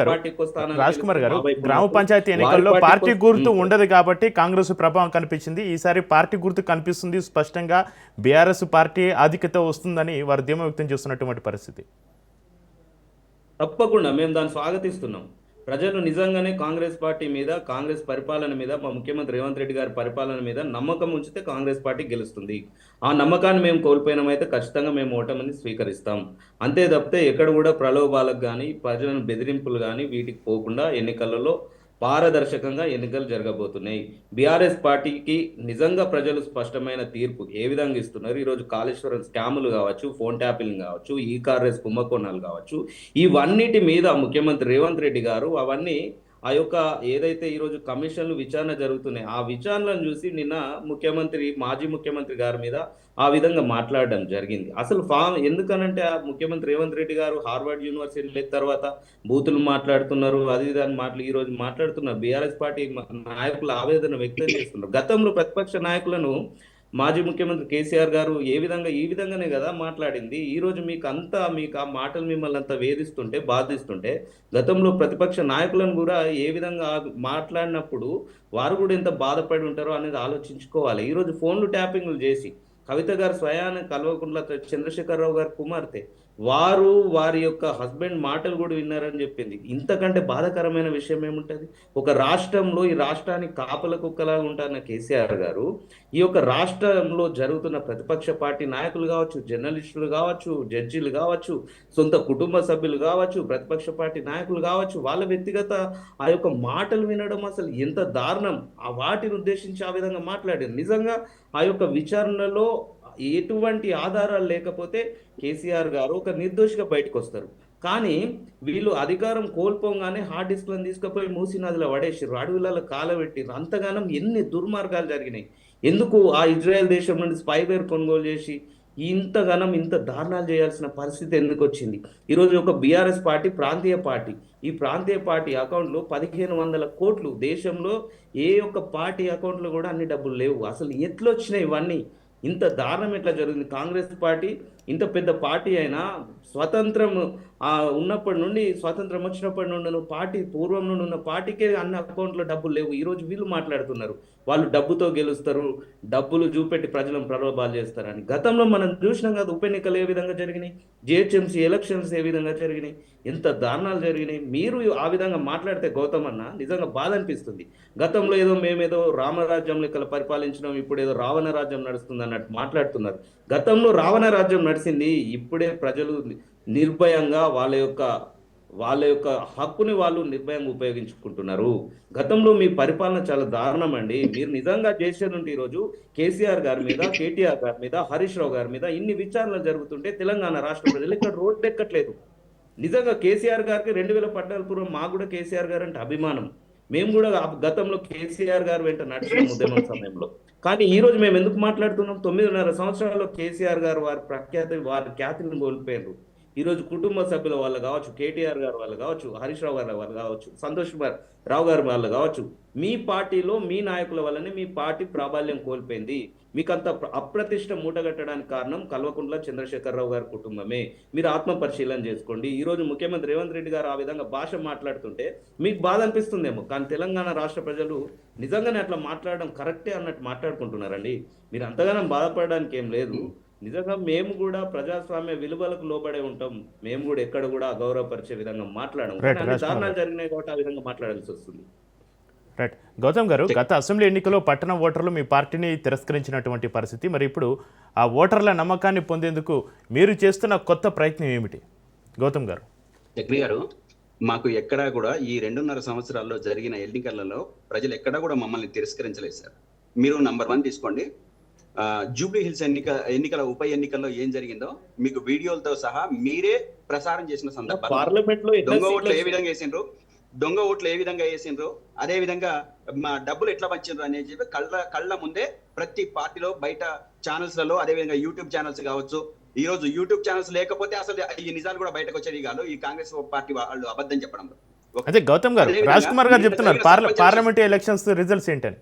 గారు గ్రామ పంచాయతీ ఎన్నికల్లో పార్టీ గుర్తు ఉండదు కాబట్టి కాంగ్రెస్ ప్రభావం కనిపించింది. ఈసారి పార్టీ గుర్తు కనిపిస్తుంది. స్పష్టంగా బీఆర్ఎస్ పార్టీ ఆధిక్యత వస్తుందని వారు ధీమా వ్యక్తం చేస్తున్నటువంటి పరిస్థితి. తప్పకుండా మేము దాన్ని స్వాగతిస్తున్నాం. ప్రజలు నిజంగానే కాంగ్రెస్ పార్టీ మీద, కాంగ్రెస్ పరిపాలన మీద, మా ముఖ్యమంత్రి రేవంత్ రెడ్డి గారి పరిపాలన మీద నమ్మకం ఉంచితే కాంగ్రెస్ పార్టీ గెలుస్తుంది. ఆ నమ్మకాన్ని మేము కోల్పోయినామైతే ఖచ్చితంగా మేము ఓటమిని స్వీకరిస్తాం. అంతే తప్పితే ఎక్కడ కూడా ప్రలోభాలకు కానీ, ప్రజలను బెదిరింపులు కానీ వీటికి పోకుండా ఎన్నికలలో పారదర్శకంగా ఎన్నికలు జరగబోతున్నాయి. బీఆర్ఎస్ పార్టీకి నిజంగా ప్రజలు స్పష్టమైన తీర్పు ఏ విధంగా ఇస్తున్నారు. ఈరోజు కాళేశ్వరం స్కాములు కావచ్చు, ఫోన్ ట్యాపింగ్ కావచ్చు, ఈకార్ఎస్ కుంభకోణాలు కావచ్చు, ఇవన్నిటి మీద ముఖ్యమంత్రి రేవంత్ రెడ్డి గారు అవన్నీ ఆ యొక్క ఏదైతే ఈరోజు కమిషన్లు విచారణ జరుగుతున్నాయి, ఆ విచారణలను చూసి నిన్న మాజీ ముఖ్యమంత్రి గారి మీద ఆ విధంగా మాట్లాడడం జరిగింది. అసలు ఎందుకనంటే ఆ ముఖ్యమంత్రి రేవంత్ రెడ్డి గారు హార్వర్డ్ యూనివర్సిటీ తర్వాత బూతులు మాట్లాడుతున్నారు, అది దాని ఈరోజు మాట్లాడుతున్నారు. బీఆర్ఎస్ పార్టీ నాయకులు ఆవేదన వ్యక్తం చేస్తున్నారు. గతంలో ప్రతిపక్ష నాయకులను మాజీ ముఖ్యమంత్రి కేసీఆర్ గారు ఈ విధంగానే కదా మాట్లాడింది. ఈ రోజు మీకు ఆ మాటలు మిమ్మల్ని అంతా వేధిస్తుంటే, బాధిస్తుంటే గతంలో ప్రతిపక్ష నాయకులను కూడా ఏ విధంగా మాట్లాడినప్పుడు వారు కూడా ఎంత బాధపడి ఉంటారో అనేది ఆలోచించుకోవాలి. ఈరోజు ఫోన్లు ట్యాపింగ్లు చేసి కవిత గారు స్వయాన్ని కల్వకుంట్ల చంద్రశేఖరరావు గారి కుమార్తె వారి యొక్క హస్బెండ్ మాటలు కూడా విన్నారని చెప్పింది. ఇంతకంటే బాధాకరమైన విషయం ఏముంటుంది? ఒక రాష్ట్రంలో ఈ రాష్ట్రానికి కాపల కుక్కలాగా ఉంటారన్న కేసీఆర్ గారు ఈ యొక్క రాష్ట్రంలో జరుగుతున్న ప్రతిపక్ష పార్టీ నాయకులు కావచ్చు, జర్నలిస్టులు కావచ్చు, జడ్జీలు కావచ్చు, సొంత కుటుంబ సభ్యులు కావచ్చు, ప్రతిపక్ష పార్టీ నాయకులు కావచ్చు, వాళ్ళ వ్యక్తిగత ఆ యొక్క మాటలు వినడం అసలు ఎంత దారుణం. ఆ వాటిని ఉద్దేశించి ఆ విధంగా మాట్లాడారు. నిజంగా ఆ యొక్క విచారణలో ఎటువంటి ఆధారాలు లేకపోతే కేసీఆర్ గారు ఒక నిర్దోషిగా బయటకు వస్తారు. కానీ వీళ్ళు అధికారం కోల్పోగానే హార్డ్ డిస్క్లను తీసుకుపోయి మూసీ నదిలో పడేసారు, అడవులలో కాలబెట్టిరు. అంతగానం ఎన్ని దుర్మార్గాలు జరిగినాయి. ఎందుకు ఆ ఇజ్రాయెల్ దేశం నుండి స్పైవేర్ కొనుగోలు చేసి ఇంత దారుణాలు చేయాల్సిన పరిస్థితి ఎందుకు వచ్చింది? ఈరోజు ఒక బీఆర్ఎస్ పార్టీ ప్రాంతీయ పార్టీ, ఈ ప్రాంతీయ పార్టీ అకౌంట్లో 1500 కోట్లు, దేశంలో ఏ ఒక్క పార్టీ అకౌంట్లో కూడా అన్ని డబ్బులు లేవు. అసలు ఎట్లా వచ్చినాయి ఇవన్నీ? ఇంత దారుణం ఎట్లా జరిగింది? కాంగ్రెస్ పార్టీ ఇంత పెద్ద పార్టీ అయినా స్వతంత్రం ఉన్నప్పటి నుండి, స్వతంత్రం వచ్చినప్పటి నుండి ఉన్న పార్టీ, పూర్వం నుండి ఉన్న పార్టీకే అన్ని అకౌంట్లో డబ్బులు లేవు. ఈరోజు వీళ్ళు మాట్లాడుతున్నారు వాళ్ళు డబ్బుతో గెలుస్తారు, డబ్బులు చూపెట్టి ప్రజలను ప్రలోభాలు చేస్తారని. గతంలో మనం చూసినాం కదా, ఉప ఎన్నికలు ఏ విధంగా జరిగినాయి, జిహెచ్ఎంసీ ఎలక్షన్స్ ఏ విధంగా జరిగినాయి, ఎంత దారుణాలు జరిగినాయి. మీరు ఆ విధంగా మాట్లాడితే గౌతమ్ అన్న నిజంగా బాధ అనిపిస్తుంది. గతంలో ఏదో మేమేదో రామరాజ్యం లెక్కలు పరిపాలించడం, ఇప్పుడు ఏదో రావణ రాజ్యం నడుస్తుంది అన్నట్టు మాట్లాడుతున్నారు. గతంలో రావణ రాజ్యం నడిచింది, ఇప్పుడే ప్రజలు నిర్భయంగా వాళ్ళ యొక్క హక్కుని వాళ్ళు నిర్భయంగా ఉపయోగించుకుంటున్నారు. గతంలో మీ పరిపాలన చాలా దారుణం అండి. మీరు నిజంగా చేసే నుండి ఈరోజు కేసీఆర్ గారి మీద, కేటీఆర్ గారి మీద, హరీష్ రావు గారి మీద ఇన్ని విచారణలు జరుగుతుంటే తెలంగాణ రాష్ట్ర ప్రజలు ఇక్కడ రోడ్డు ఎక్కట్లేదు. నిజంగా కేసీఆర్ గారికి 2014 పూర్వం మాకు కూడా కేసీఆర్ గారు అంటే అభిమానం. మేము కూడా గతంలో కేసీఆర్ గారు వెంట నడిచిన ఉద్యమం సమయంలో. కానీ ఈ రోజు మేము ఎందుకు మాట్లాడుతున్నాం? 9.5 సంవత్సరాల్లో కేసీఆర్ గారు వారి ఖ్యాతిని కోల్పోయారు. ఈరోజు కుటుంబ సభ్యుల వాళ్ళు కావచ్చు, కేటీఆర్ గారు వాళ్ళు కావచ్చు, హరీష్ రావు గారు వాళ్ళు కావచ్చు, సంతోష్ కుమార్ రావు గారు వాళ్ళు కావచ్చు, మీ పార్టీలో మీ నాయకుల వల్లనే మీ పార్టీ ప్రాబల్యం కోల్పోయింది. మీకు అంత అప్రతిష్ట మూటగట్టడానికి కారణం కల్వకుంట్ల చంద్రశేఖరరావు గారి కుటుంబమే. మీరు ఆత్మ పరిశీలన చేసుకోండి. ఈ రోజు ముఖ్యమంత్రి రేవంత్ రెడ్డి గారు ఆ విధంగా భాష మాట్లాడుతుంటే మీకు బాధ అనిపిస్తుందేమో, కానీ తెలంగాణ రాష్ట్ర ప్రజలు నిజంగానే అట్లా మాట్లాడడం కరెక్టే అన్నట్టు మాట్లాడుకుంటున్నారండి. మీరు అంతగానం బాధపడడానికి ఏం లేదు. నిజంగా మేము కూడా ప్రజాస్వామ్య విలువలకు లోబడే ఉంటాం. మేము కూడా ఎక్కడ కూడా అగౌరవపరిచే విధంగా మాట్లాడము. రైట్, అన్ని రాజ్కుమార్ దారుణాలు గారు. జరిగినాయి కాబట్టి ఆ విధంగా మాట్లాడాల్సి వస్తుంది. రైట్, గౌతమ్ గారు, గత అసెంబ్లీ ఎన్నికలో పట్టణ ఓటర్లు మీ పార్టీని తిరస్కరించినటువంటి పరిస్థితి, మరి ఇప్పుడు ఆ ఓటర్ల నమ్మకాన్ని పొందేందుకు మీరు చేస్తున్న కొత్త ప్రయత్నం ఏమిటి గౌతమ్ గారు? చక్రి గారు, మాకు ఎక్కడా కూడా ఈ 2.5 సంవత్సరాల్లో జరిగిన ఎన్నికలలో ప్రజలు ఎక్కడా కూడా మమ్మల్ని తిరస్కరించలేదు సార్. మీరు నంబర్ 1 తీసుకోండి. జూబ్లీ హిల్స్ ఎన్నికల ఉప ఎన్నికల్లో ఏం జరిగిందో మీకు వీడియోలతో సహా మీరే ప్రసారం చేసిన సందర్భాలు, పార్లమెంట్ లో దొంగ ఓట్లు ఏ విధంగా వేసిండ్రు, అదే విధంగా మా డబ్బులు ఎట్లా పంచిండ్రు అని చెప్పి కళ్ళ ముందే ప్రతి పార్టీలో, బయట ఛానల్స్ లలో, అదే విధంగా యూట్యూబ్ ఛానల్స్ కావచ్చు. ఈ రోజు యూట్యూబ్ ఛానల్స్ లేకపోతే అసలు ఈ నిజాలు కూడా బయటకు వచ్చేది కాదు, ఈ కాంగ్రెస్ పార్టీ వాళ్ళు అబద్ధం చెప్పడంలో. అదే గౌతమ్ గారు, రాజ్కుమార్ గారు చెప్తున్నారు పార్లమెంట్ ఎలక్షన్స్ రిజల్ట్స్ ఏంటని.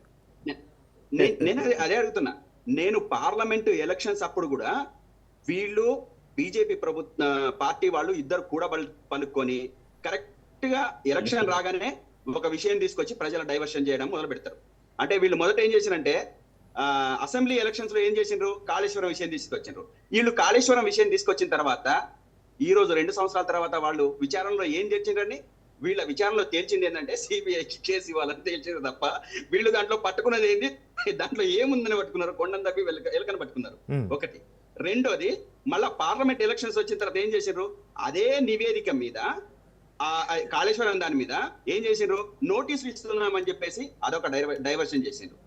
నేను అదే అడుగుతున్నా. నేను పార్లమెంటు ఎలక్షన్స్ అప్పుడు కూడా వీళ్ళు బీజేపీ పార్టీ వాళ్ళు ఇద్దరు కూడా పలుకొని కరెక్ట్ గా ఎలక్షన్ రాగానే ఒక విషయం తీసుకొచ్చి ప్రజల డైవర్షన్ చేయడం మొదలు పెడతారు. అంటే వీళ్ళు మొదట ఏం చేసినంటే అసెంబ్లీ ఎలక్షన్స్ లో ఏం చేసిండ్రు, కాళేశ్వరం విషయం తీసుకొచ్చిండ్రు. వీళ్ళు కాళేశ్వరం విషయం తీసుకొచ్చిన తర్వాత ఈ రోజు 2 సంవత్సరాల తర్వాత వాళ్ళు విచారణలో ఏం తెచ్చిండ్రని, వీళ్ళ విచారణలో తేల్చింది ఏంటంటే సిబిఐకి కేసు ఇవ్వాలని తేల్చింది తప్ప వీళ్ళు దాంట్లో పట్టుకున్నది ఏంది, దాంట్లో ఏముందని పట్టుకున్నారు, కొండను తప్పి ఎలకని పట్టుకున్నారు. ఒకటి. రెండోది, మళ్ళా పార్లమెంట్ ఎలక్షన్స్ వచ్చిన తర్వాత ఏం చేసిండ్రు, అదే నివేదిక మీద కాళేశ్వరం దాని మీద ఏం చేసిండ్రు, నోటీసులు ఇస్తున్నామని చెప్పేసి అదొక డైవర్షన్ చేసిండ్రు.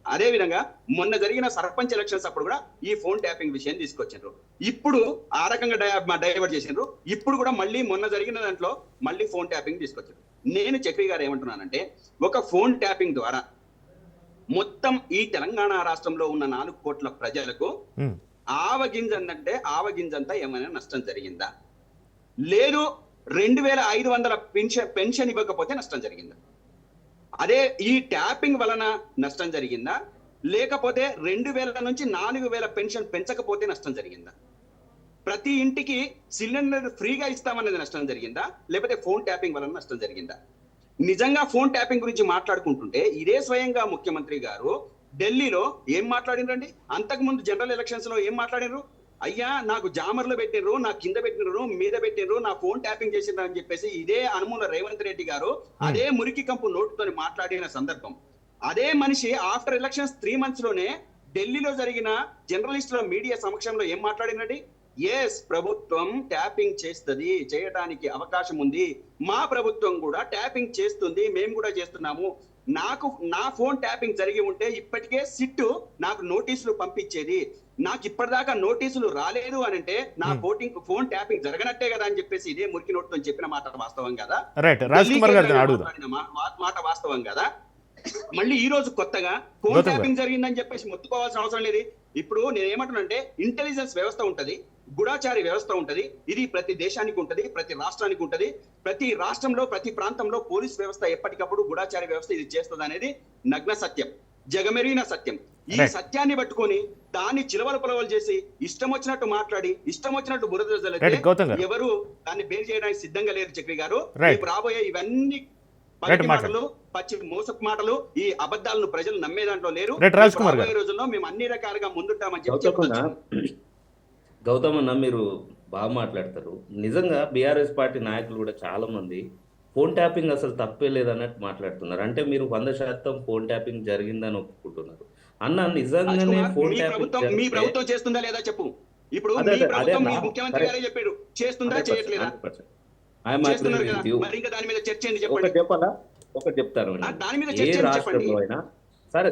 అదే విధంగా మొన్న జరిగిన సర్పంచ్ ఎలక్షన్స్ అప్పుడు కూడా ఈ ఫోన్ ట్యాపింగ్ విషయం తీసుకొచ్చిండ్రు. ఇప్పుడు ఆ రకంగా డైవర్ట్ చేసిండ్రు. ఇప్పుడు కూడా మళ్ళీ మొన్న జరిగిన దాంట్లో మళ్ళీ ఫోన్ ట్యాపింగ్ తీసుకొచ్చిండ్రు. నేను చక్రి గారు ఏమంటున్నానంటే, ఒక ఫోన్ ట్యాపింగ్ ద్వారా మొత్తం ఈ తెలంగాణ రాష్ట్రంలో ఉన్న 4 కోట్ల ప్రజలకు ఆవగింజంతా ఏమైనా నష్టం జరిగిందా, లేదు 2500 పెన్షన్ ఇవ్వకపోతే నష్టం జరిగిందా, అదే ఈ ట్యాపింగ్ వలన నష్టం జరిగిందా, లేకపోతే 2000 నుంచి 4000 పెన్షన్ పెంచకపోతే నష్టం జరిగిందా, ప్రతి ఇంటికి సిలిండర్ ఫ్రీగా ఇస్తామన్నది నష్టం జరిగిందా, లేకపోతే ఫోన్ ట్యాపింగ్ వలన నష్టం జరిగిందా? నిజంగా ఫోన్ ట్యాపింగ్ గురించి మాట్లాడుకుంటుంటే ఇదే స్వయంగా ముఖ్యమంత్రి గారు ఢిల్లీలో ఏం మాట్లాడినరండి, అంతకుముందు జనరల్ ఎలక్షన్స్ లో ఏం మాట్లాడినరు, అయ్యా నాకు జామర్లు పెట్టినరు, నా కింద పెట్టినరు, మీద పెట్టినరు, నా ఫోన్ ట్యాపింగ్ చేసినారు అని చెప్పేసి ఇదే అనుమూల రేవంత్ రెడ్డి గారు అదే మురికి కంపు నోటుతో మాట్లాడిన సందర్భం. అదే మనిషి ఆఫ్టర్ ఎలక్షన్స్ 3 months లోనే ఢిల్లీలో జరిగిన జర్నలిస్టుల మీడియా సమక్షంలో ఏం మాట్లాడినది, ఎస్ ప్రభుత్వం ట్యాపింగ్ చేయడానికి అవకాశం ఉంది, మా ప్రభుత్వం కూడా ట్యాపింగ్ చేస్తుంది, మేము కూడా చేస్తున్నాము, నా ఫోన్ ట్యాపింగ్ జరిగి ఉంటే ఇప్పటికే సిట్టు నాకు నోటీసులు పంపించేది, నాకు ఇప్పటిదాకా నోటీసులు రాలేదు అని అంటే నా ఫోన్ ట్యాపింగ్ జరగనట్టే కదా అని చెప్పేసి ఇదే మురికి నోటుతో చెప్పిన మాట వాస్తవం కదా, రైట్, రాజ్కుమార్ గారు మాట వాస్తవం కదా. మళ్ళీ ఈ రోజు కొత్తగా ఫోన్ గౌతమ్ ట్యాపింగ్ జరిగిందని చెప్పేసి మొత్తుకోవాల్సిన అవసరం లేదు. ఇప్పుడు నేను ఏమంటున్నానంటే ఇంటెలిజెన్స్ వ్యవస్థ ఉంటది, గూఢాచారి వ్యవస్థ ఉంటది. ఇది ప్రతి దేశానికి ఉంటది, ప్రతి రాష్ట్రానికి ఉంటది. ప్రతి రాష్ట్రంలో ప్రతి ప్రాంతంలో పోలీస్ వ్యవస్థ ఎప్పటికప్పుడు గూఢాచారి వ్యవస్థ ఇది చేస్తుంది అనేది నగ్న సత్యం, జగమెరిగిన సత్యం. ఈ Right. సత్యాన్ని పట్టుకొని దాన్ని చిలవల పొలవలు చేసి ఇష్టం వచ్చినట్టు మాట్లాడి ఇష్టం వచ్చినట్టు బురద జల్లితే Right, గౌతమ్ గారు. ఎవరు దాన్ని బేర్ చేయడానికి సిద్ధంగా లేరు చక్రి గారు. Right. రేపు రాబోయే ఇవన్నీ Right, పచ్చి మాట్లాడు. మాటలు, పచ్చి మోసపు మాటలు, ఈ అబద్ధాలను ప్రజలు నమ్మే దాంట్లో లేరు. Right, రాజ్ కుమార్ గారు. రాబోయే రోజుల్లో మేము అన్ని రకాలుగా ముందుంటామని చెప్పి గౌతమన్న చెప్పొచ్చు. గౌతమన్న మీరు బాగా మాట్లాడతారు. నిజంగా బీఆర్ఎస్ పార్టీ నాయకులు కూడా చాలా మంది ఫోన్ ట్యాపింగ్ అసలు తప్పే లేదన్నట్టు మాట్లాడుతున్నారు. అంటే మీరు 100% ఫోన్ ట్యాపింగ్ జరిగిందని ఒప్పుకుంటున్నారు. అన్న నిజంగానే రాజ్కుమార్, ఫోన్ మీ ట్యాపింగ్ ప్రభుత్వం చేస్తుందా లేదా చెప్పు. ఇప్పుడు అదే, మీ అదే, ప్రభుత్వం, అదే మీ అన్న. ముఖ్యమంత్రి గారే చెప్పారు చేస్తుందా చేయట్లేదా. చేస్తున్నారు కదా, మరి ఇంకా దాని మీద చర్చ ఏంది చెప్పండి. ఒకటి చెప్పాలా, ఒకటి చెప్తాను. దాని మీద ఏ చర్చ ఏంది చెప్పండి. రాష్ట్రంలో అయినా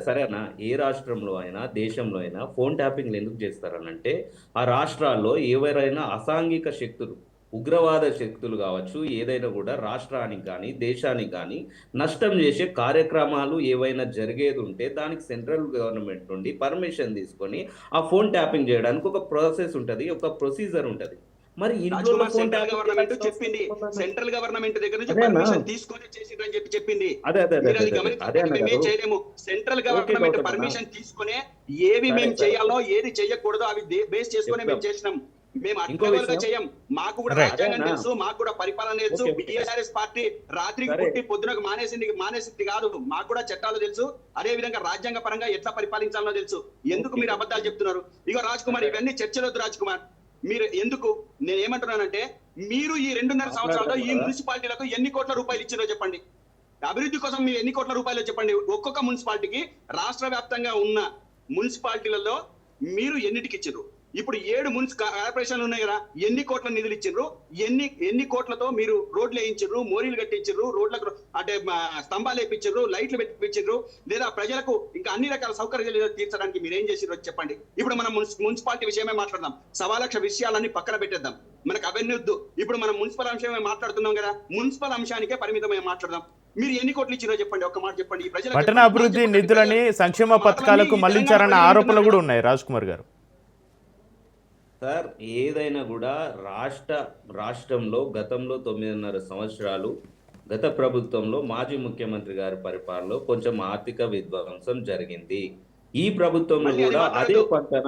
సరే అన్న, ఏ రాష్ట్రంలో అయినా దేశంలో అయినా ఫోన్ ట్యాపింగ్లు ఎందుకు చేస్తారనంటే ఆ రాష్ట్రాల్లో ఎవరైనా అసాంఘిక శక్తులు, ఉగ్రవాద శక్తులు కావచ్చు, ఏదైనా కూడా రాష్ట్రానికి కానీ దేశానికి కానీ నష్టం చేసే కార్యక్రమాలు ఏవైనా జరిగేది ఉంటే దానికి సెంట్రల్ గవర్నమెంట్ నుండి పర్మిషన్ తీసుకొని ఆ ఫోన్ ట్యాపింగ్ చేయడానికి ఒక ప్రాసెస్ ఉంటుంది, ఒక ప్రొసీజర్ ఉంటుంది. మరి ఇంట్లో Rajkumar, phone central tapping government చేయాల్సిన చెప్పింది, అవసరం సెంట్రల్ గవర్నమెంట్ దగ్గర నుంచి అదే అన్న. పర్మిషన్ తీసుకొని చేసిండ్రని చెప్పి చెప్పింది. అదే అదే మీరు అది అదే గమనించండి, అన్న మేమేం గారు. చేయలేము. సెంట్రల్ ఓకే గవర్నమెంట్ గౌతమ్ అన్న. పర్మిషన్ తీసుకునే ఏవి సరే, మేము సరే. చేయాలో ఏది చేయకూడదో అవి బేస్ చేసుకునే మేము చెప్తాం. చేసినాం. మేము ఇంకో అడ్డగోలుగా విషయం. చేయం. మాకు కూడా Right. రాజ్యాంగం అదే అన్న. తెలుసు, మాకు కూడా పరిపాలన తెలుసు. Okay, okay. బీఆర్ఎస్ పార్టీ రాత్రికి సరే. పుట్టి పొద్దునకు మానేసింది కాదు. మాకు కూడా చట్టాలు తెలుసు, అదే విధంగా రాజ్యాంగ పరంగా ఎట్లా పరిపాలించాలో తెలుసు. ఎందుకు ఓకే. మీరు అబద్ధాలు చెప్తున్నారు? ఇగో రాజ్ కుమార్, ఇవన్నీ చర్చలొద్దు రాజ్ కుమార్. మీరు ఎందుకు, నేను ఏమంటున్నానంటే మీరు ఈ 2.5 సంవత్సరాల్లో ఈ మున్సిపాలిటీలకు ఎన్ని కోట్ల రూపాయలు ఇచ్చిందో చెప్పండి. అభివృద్ధి కోసం మీరు ఎన్ని కోట్ల రూపాయలు చెప్పండి. ఒక్కొక్క మున్సిపాలిటీకి రాష్ట్ర వ్యాప్తంగా ఉన్న మున్సిపాలిటీలలో మీరు ఎన్నిటికి ఇచ్చిండ్రు? ఇప్పుడు 7 కార్పొరేషన్లు ఉన్నాయి కదా, ఎన్ని కోట్ల నిధులు ఇచ్చిండ్రు? ఎన్ని కోట్లతో మీరు రోడ్లు వేయించారు, మోరీలు కట్టించారు, రోడ్లకు అంటే స్తంభాలు వేయించారు, లైట్లు పెట్టించారు, లేదా ప్రజలకు ఇంకా అన్ని రకాల సౌకర్యాలు తీర్చడానికి మీరు ఏం చేసిరో చెప్పండి. ఇప్పుడు మనం మున్సిపాలిటీ విషయమే మాట్లాడదాం. 1,00,000 విషయాలన్నీ పక్కన పెట్టేద్దాం, మనకు అవన్నీ వద్దు. ఇప్పుడు మనం మున్సిపల్ అంశమే మాట్లాడుతున్నాం కదా, మున్సిపల్ అంశానికే పరిమితమై మాట్లాడదాం. మీరు ఎన్ని కోట్లు ఇచ్చిరో చెప్పండి, ఒక్క మాట చెప్పండి. ఈ ప్రజలకు పట్టణ అభివృద్ధి నిధులని సంక్షేమ పథకాలకు మళ్లించారన్న ఆరోపణలు కూడా ఉన్నాయి రాజ్ కుమార్ గారు. సార్, ఏదైనా కూడా రాష్ట్రంలో గతంలో 9.5 సంవత్సరాలు గత ప్రభుత్వంలో మాజీ ముఖ్యమంత్రి గారి పరిపాలనలో కొంచెం ఆర్థిక విధ్వంసం జరిగింది. ఈ ప్రభుత్వంలో మళ్ళీ అది కూడా అదే మాట్లాడొద్దు. పంటన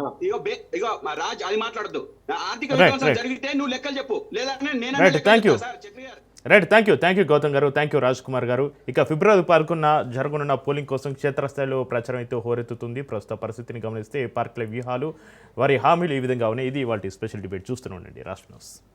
ఇగో మా రాజ్, అది మాట్లాడద్దు. ఆర్థిక Right, విధ్వంసం right. జరిగితే నువ్వు లెక్కలు చెప్పు, లేదా Right, thank you. Sir Chakri గారు. రైట్, థ్యాంక్ యూ గౌతమ్ గారు, థ్యాంక్ యూ రాజ్ కుమార్ గారు. ఇక ఫిబ్రవరి 11న జరగనున్న పోలింగ్ కోసం క్షేత్రస్థాయిలో ప్రచారం అయితే హోరెత్తుతుంది. ప్రస్తుత పరిస్థితిని గమనిస్తే పార్టీల వ్యూహాలు, వారి హామీలు ఈ విధంగా ఉన్నాయి. ఇది ఇవాళ స్పెషల్ డిబేట్. చూస్తూనే ఉండండి రాష్ట్ర న్యూస్.